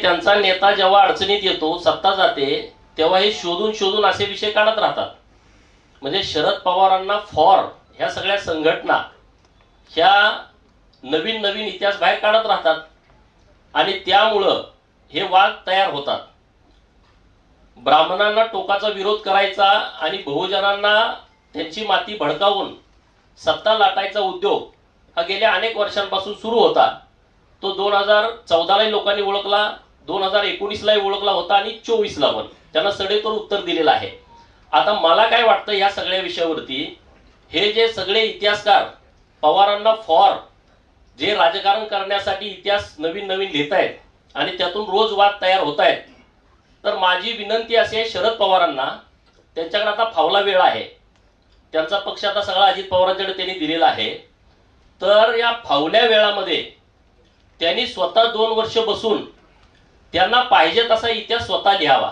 त्यांचा नेता जेव्हा अडचणीत येतो, सत्ता जाते, तेव्हा हे शोधून शोधून असे विषय काढत राहतात. म्हणजे शरद पवारांना फॉर ह्या सगळ्या संघटना ह्या नवीन नवीन इतिहास बाहेर काढत राहतात आणि त्यामुळं हे वाद तयार होतात. ब्राह्मणांना टोकाचा विरोध करायचा आणि बहुजनांना त्यांची माती भडकावून सत्ता लाटायचा उद्योग हा गेल्या अनेक वर्षांपासून सुरू होता. तो 2014लाही लोकांनी ओळखला, 2019लाही ओळखला होता आणि 24ला पण त्यांना सडेतोड उत्तर दिलेलं आहे. आता मला काय वाटतं या सगळ्या विषयावरती, हे जे सगळे इतिहासकार पवारांना फॉर जे राजकारण करण्यासाठी इतिहास नवीन नवीन लिहित आहेत आणि त्यातून रोज वाद तयार होत आहेत, तर माझी विनंती अशी आहे शरद पवारांना, त्यांच्याकडे आता फावला वेळ आहे, त्यांचा पक्ष आता सगळा अजित पवारांकडे त्यांनी दिलेला आहे. तर या फावल्या वेळामध्ये त्यांनी स्वतः 2 वर्ष बसून त्यांना पाहिजे तसा इतिहास स्वतः लिहावा.